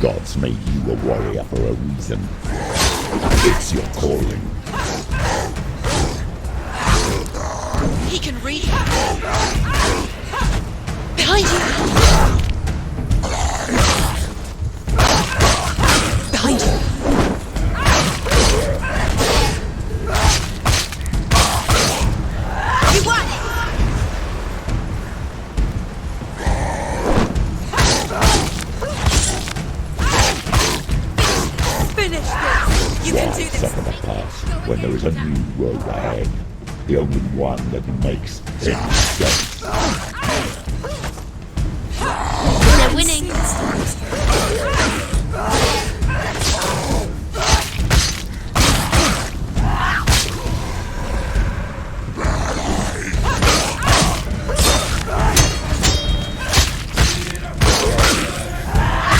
gods made you a warrior for a reason. It's your calling. He can read. Behind you! Behind you! You won! Finish this! You can do this! Second of past, when there is a new road ahead. The only one that makes any sense. They're winning!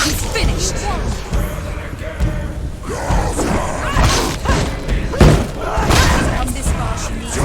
He's finished! On this far, she needs to.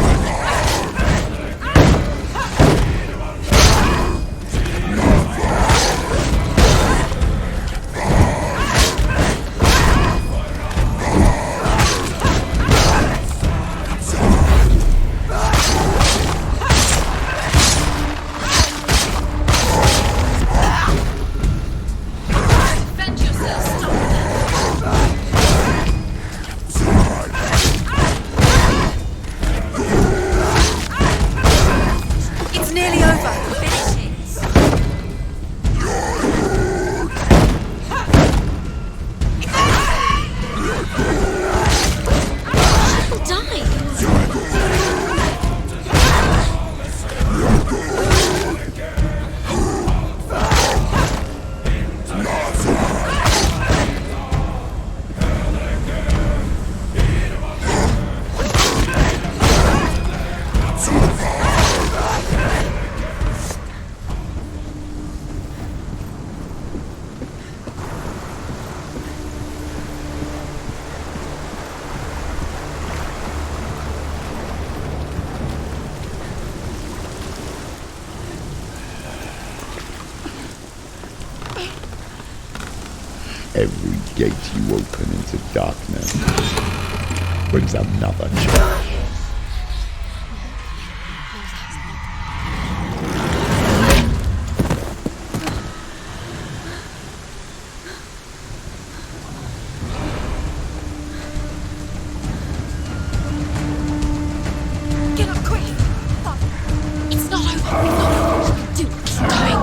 Every gate you open into darkness brings another challenge. Get up quick! It's not over! It's not over! Do keep going!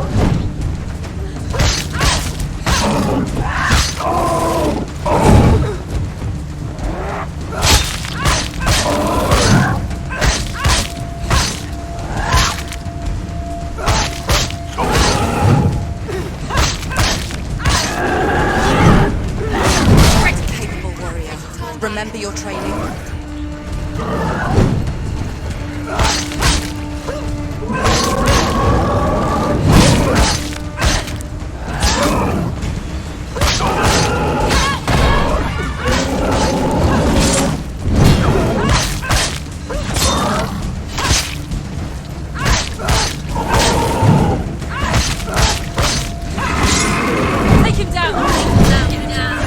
Remember your training. Take him down! Take him down!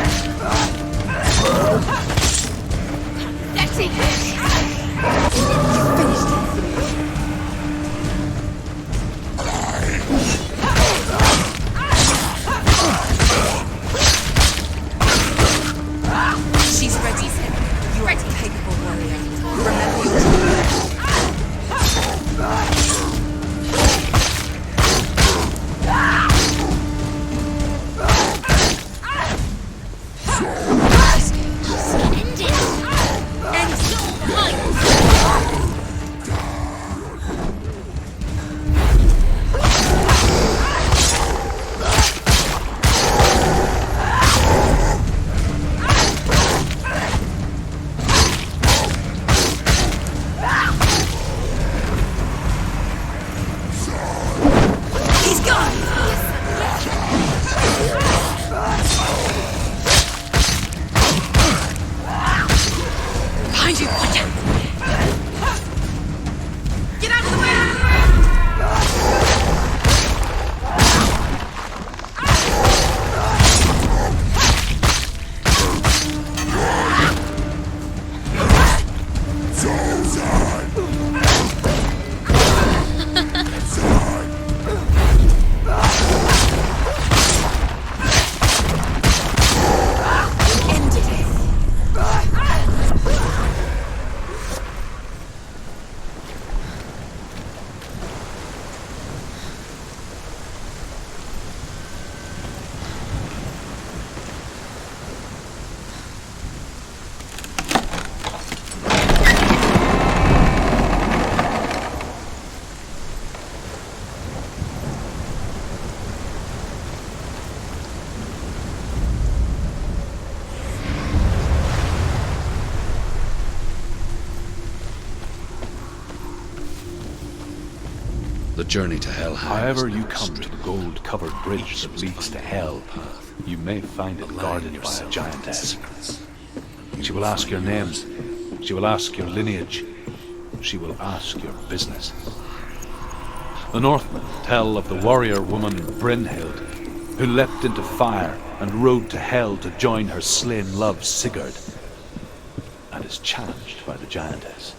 The journey to Hell. However you come to the gold-covered bridge that leads to Hell, you may find it guarded by a giantess. She will ask your names. She will ask your lineage. She will ask your business. The Northmen tell of the warrior woman Brynhild, who leapt into fire and rode to Hell to join her slain love Sigurd, and is challenged by the giantess.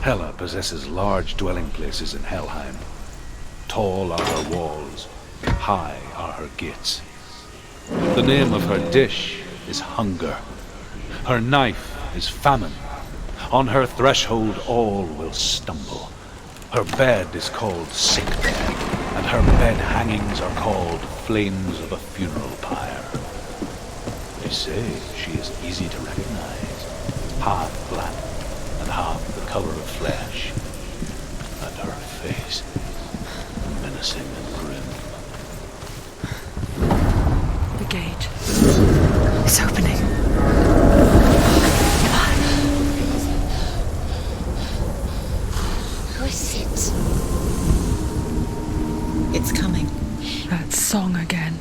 Hela possesses large dwelling places in Helheim. Tall are her walls, high are her gates. The name of her dish is hunger. Her knife is famine. On her threshold all will stumble. Her bed is called sick bed, and her bed hangings are called flames of a funeral pyre. They say she is easy to recognize, half black and half the color of flesh, and her face menacing and grim. The gate is opening. Who is it? It's coming. That song again.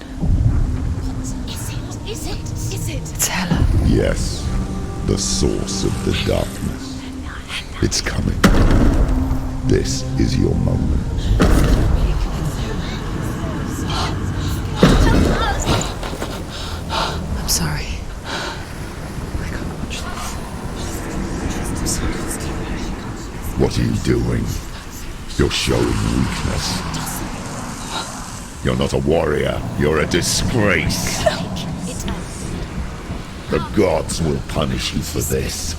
Is it? Is it? Is it? It's Hela. Yes, the source of the darkness. It's coming. This is your moment. I'm sorry. I can't watch this. What are you doing? You're showing weakness. You're not a warrior. You're a disgrace. The gods will punish you for this.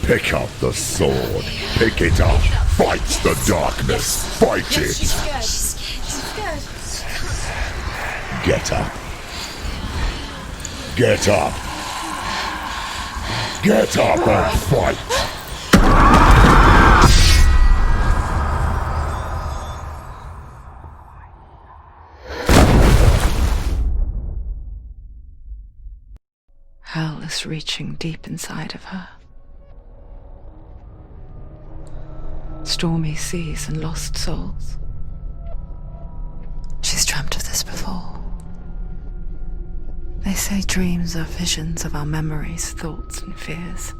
Pick up the sword. Pick it up. Fight the darkness. Fight it. She's scared. She's scared. Get up. Get up. Get up and fight. Hell is reaching deep inside of her. Stormy seas and lost souls. She's dreamt of this before. They say dreams are visions of our memories, thoughts and fears,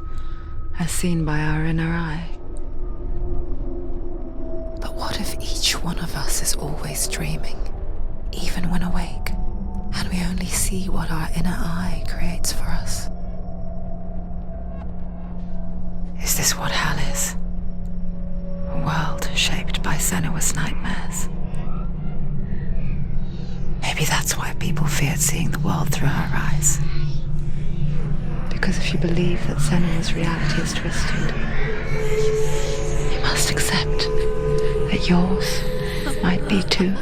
as seen by our inner eye. But what if each one of us is always dreaming, even when awake, and we only see what our inner eye creates for us? Is this what hell is? A world shaped by Senua'S nightmares. Maybe that's why people feared seeing the world through her eyes. Because if you believe that Senua'S reality is twisted, you must accept that yours might be too.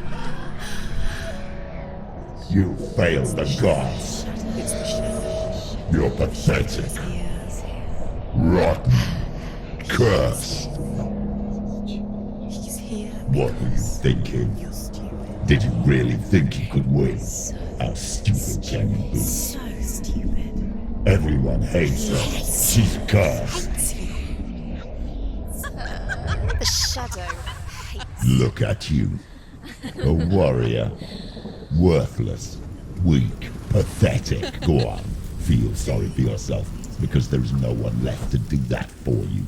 You failed the gods. You're pathetic. Rotten. Cursed. What were you thinking? Did you really think you could win? How stupid can you be? So stupid. Everyone hates her. She's cursed. The shadow hates. Look at you. A warrior. Worthless. Weak. Pathetic. Go on. Feel sorry for yourself, because there is no one left to do that for you.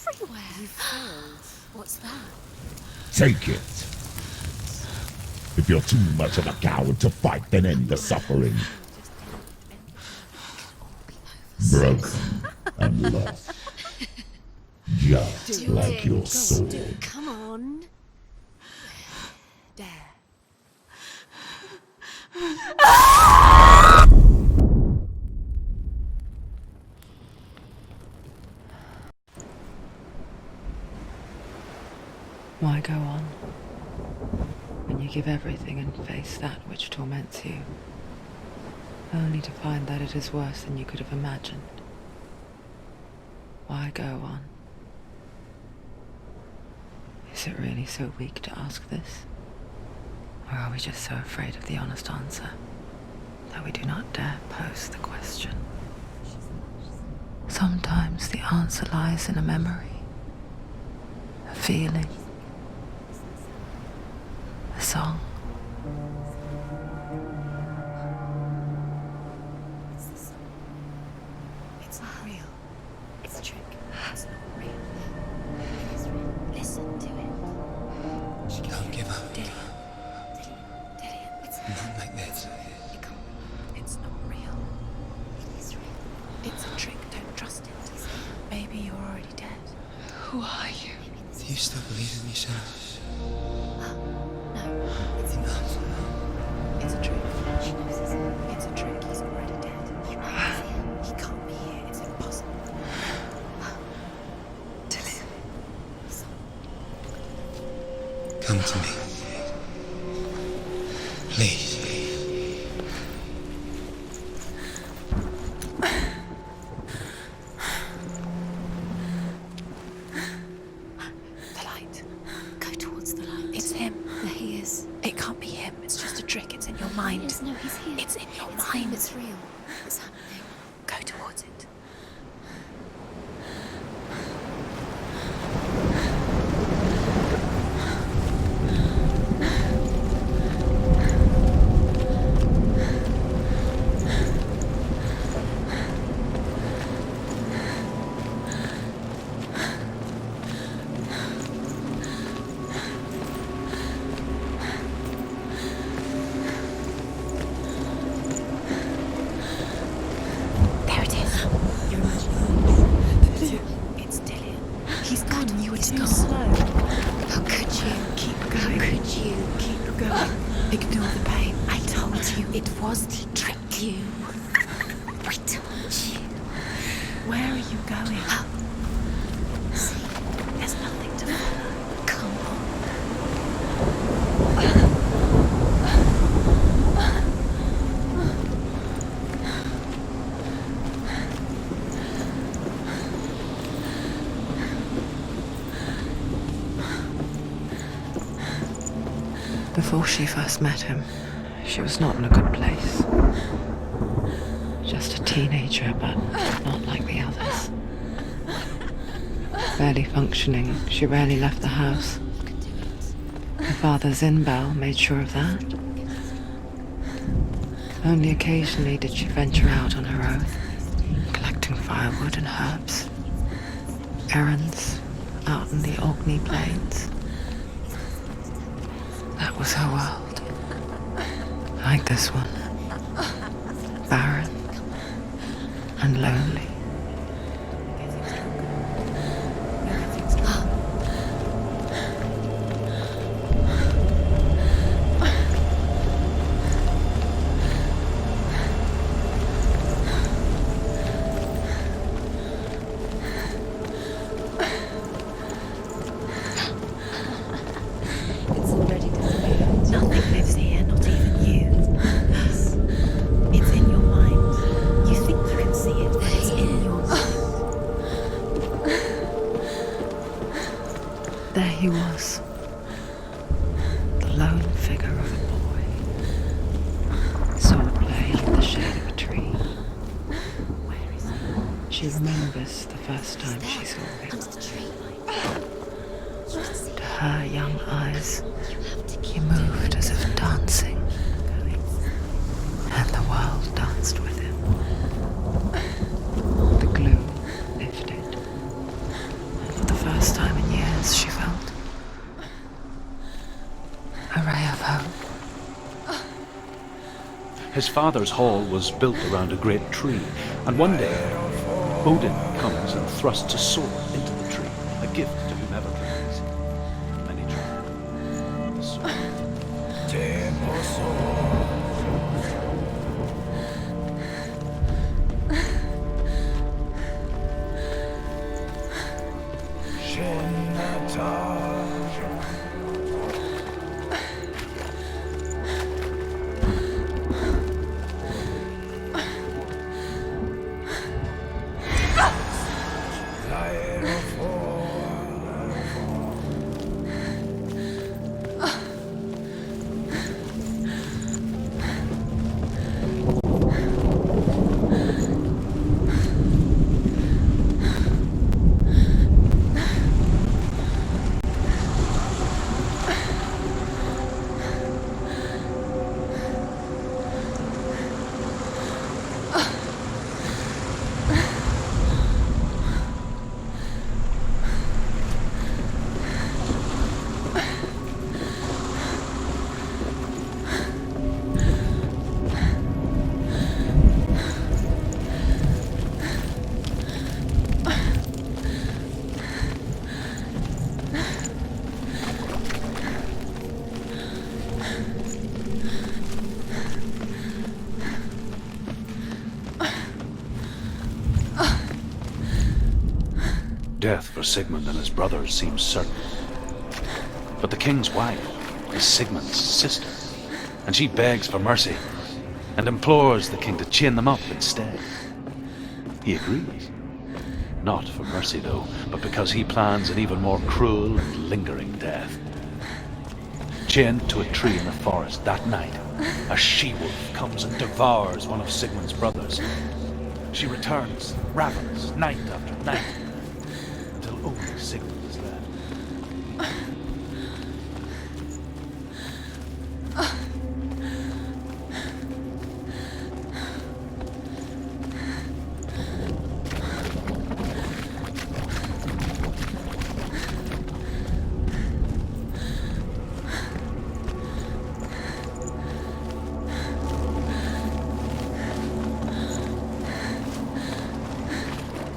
Everywhere. You failed. What's that? Take it. If you're too much of a coward to fight, then end the suffering. Broken and lost. Just like your sword. Come on. Dare. Why go on when you give everything and face that which torments you, only to find that it is worse than you could have imagined? Why go on? Is it really so weak to ask this? Or are we just so afraid of the honest answer that we do not dare pose the question? Sometimes the answer lies in a memory, a feeling, a song. It's not real. It's a trick. It's not real. It is real. Listen to it. She Don't give up. Dillian. It's Not like this. It's not real. It is real. It's a trick. Don't try Who are you? Do you still believe in me, Senua'S? No, it's impossible. It's a trick. She knows it's a trick. He's already dead. You know he's here. He can't be here. It's impossible. Dillian. Come to me. Please. The light. Go towards the light. It's him. There he is. It can't be him. It's just a trick. It's in your mind. Yes, no, he's here. It's in your mind. It's real. It's happening. Go towards it. There it is. You're imagining. It's Dillian. He's gone. You were too slow. How could you? Keep going. How could you? Keep going. Ignore the pain. I told you it was to trick you. I told you. Where are you going? See, there's nothing to follow. Come on. Before she first met him, she was not in a good place. Just a teenager, but not like the others. Barely functioning, she rarely left the house. Her father's in-bell made sure of that. Only occasionally did she venture out on her own, collecting firewood and herbs. Errands out in the Orkney Plains. That was her world. Like this one. Barren and lonely. It's already disappeared. Nothing lives here, not even you. Yes. It's in your mind. You think you can see it, but it's in your mind. There he was. The lone figure of a boy. Sword play in the shade of a tree. Where is he? She remembers the first time she saw him. Under the tree. You can see To her young eyes, you have to he keep moved as if dancing, and the world danced with him. The gloom lifted, and for the first time in years she felt a ray of hope. His father's hall was built around a great tree, and one day Odin comes and thrusts a sword into the tree, a gift to whomever carries it. Many tried. The sword. death for Sigmund and his brothers seems certain. But the king's wife is Sigmund's sister, and she begs for mercy and implores the king to chain them up instead. He agrees. Not for mercy, though, but because he plans an even more cruel and lingering death. Chained to a tree in the forest that night, a she-wolf comes and devours one of Sigmund's brothers. She returns, ravenous, night after night, until only Sigmund is left.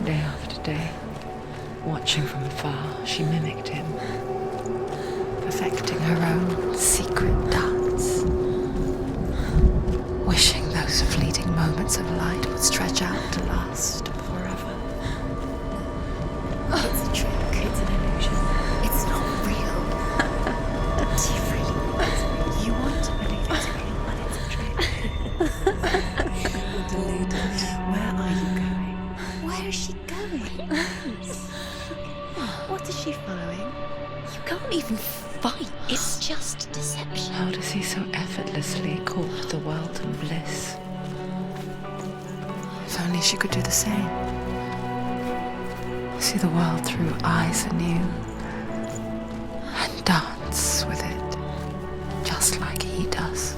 Day after day, watching from afar, she mimicked him, perfecting her own secret dance, wishing those fleeting moments of light would stretch out to last forever. It's a trick. It's an illusion. It's not real. Do you really? You want to believe it's real, but it's a trick. You're deluded. Where are you going? Where is she going? What is she following? You can't even fight. It's just deception. How does he so effortlessly court the world and bliss? If only she could do the same. See the world through eyes anew and dance with it, just like he does.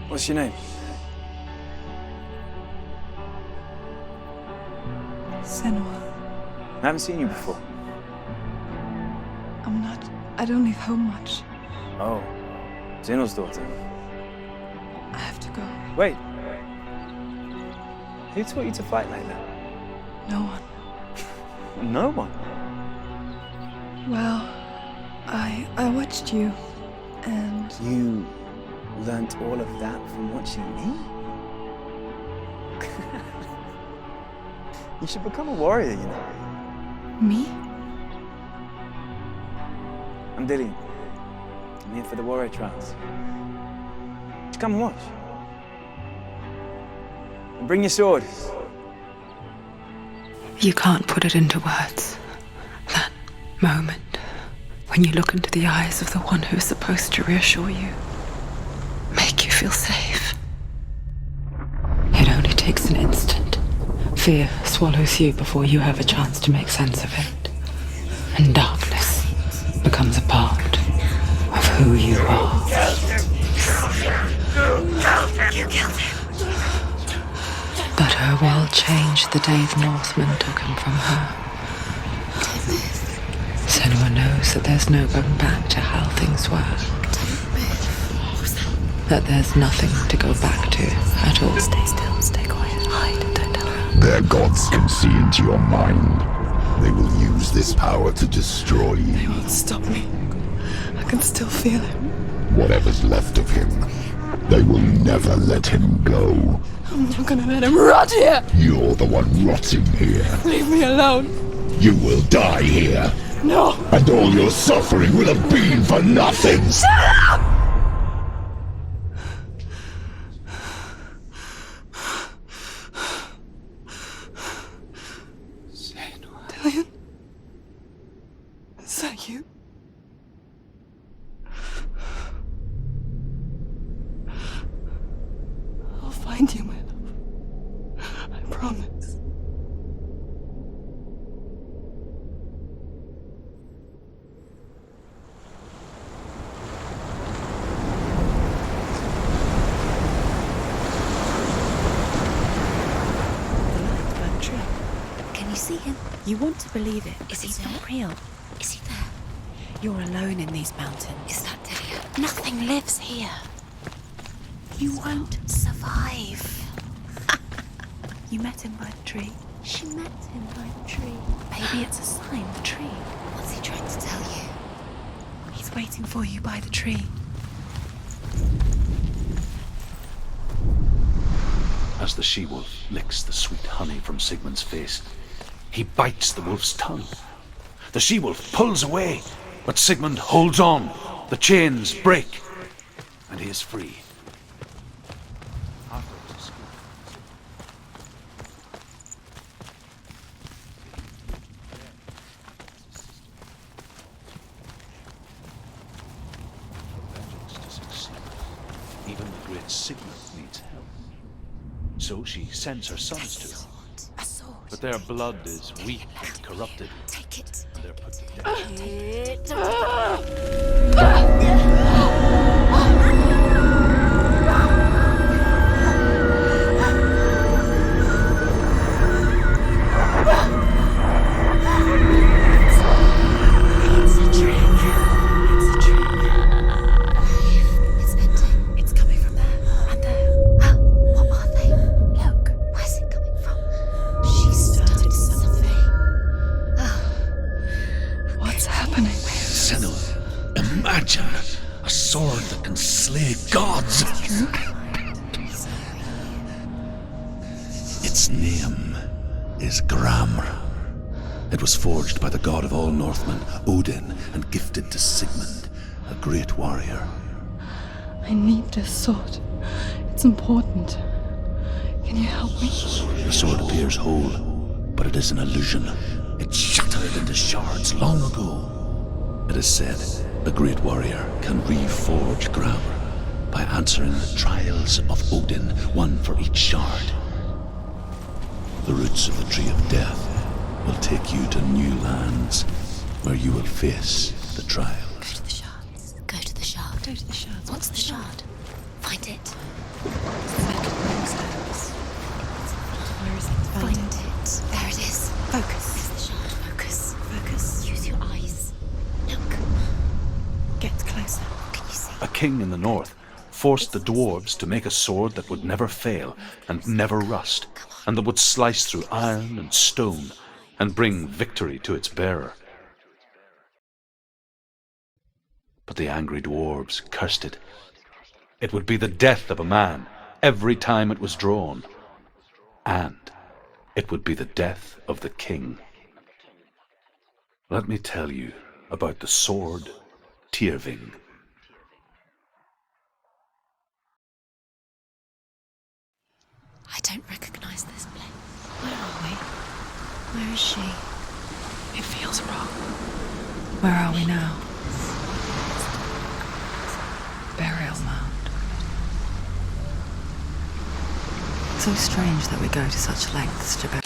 What's your name? Senua. I haven't seen you before. I don't leave home much. Oh, Zeno's daughter. I have to go. Wait. Who taught you to fight like that? No one. No one. Well, I watched you, and You learnt all of that from watching me? You should become a warrior, you know. me? I'm Dillian. I'm here for the warrior trials. Just come and watch. And bring your sword. You can't put it into words. That moment when you look into the eyes of the one who is supposed to reassure you, make you feel safe. It only takes an instant. Fear swallows you before you have a chance to make sense of it. And darkness becomes a part of who you are. You killed him. But her world changed the day the Northmen took him from her. Senua knows that there's no going back to how things were. That there's nothing to go back to at all. Stay still, stay quiet, hide, don't tell her. Their gods can see into your mind. They will use this power to destroy They you. won't stop me. I can still feel him. Whatever's left of him, they will never let him go. I'm not gonna let him rot here. You're the one rotting here. Leave me alone. You will die here. No. And all your suffering will have been for nothing. Dillian? Is that you? I'll find you, my love. I promise. Can you see him? You want to believe it, but he's not real. Is he there? You're alone in these mountains. Is that Dillian? Nothing lives here. You won't survive. You met him by the tree. She met him by the tree. Maybe it's a sign, the tree. What's he trying to tell you? He's waiting for you by the tree. As the she-wolf licks the sweet honey from Sigmund's face, he bites the wolf's tongue. The she-wolf pulls away, but Sigmund holds on. The chains break, and he is free. Even the great Sigmund needs help. So she sends her sons to him. A sword. But their blood is weak and corrupted, Take it. and they're put to death. It's a trick. It's a trick. It's ending. It's coming from there and there. Oh, what are they? Look. Where's it coming from? She started something. Oh, What's happening? Senua, imagine a sword that can slay gods. Its name is Gramr. It was forged by the god of all Northmen, Odin, and gifted to Sigmund, a great warrior. I need this sword. It's important. Can you help me? The sword appears whole, but it is an illusion. It shattered into shards long ago. It is said the great warrior can reforge Gramr by answering the trials of Odin, one for each shard. The roots of the Tree of Death will take you to new lands where you will face the trials. go to the shards. Go to the shard. Go to the shards. What's the shard? Find it. Where is it? Find it. There it is. Focus. It's the shard. Focus. Focus. Use your eyes. Look. Get closer. What can you see? A king in the north forced the dwarves to make a sword that would never fail and never rust, and that would slice through iron and stone and bring victory to its bearer. But the angry dwarves cursed it. It would be the death of a man every time it was drawn, and it would be the death of the king. Let me tell you about the sword Tyrving. I don't recognize this place. Where are we? Where is she? It feels wrong. Where are we now? Burial mound. So strange that we go to such lengths to bury.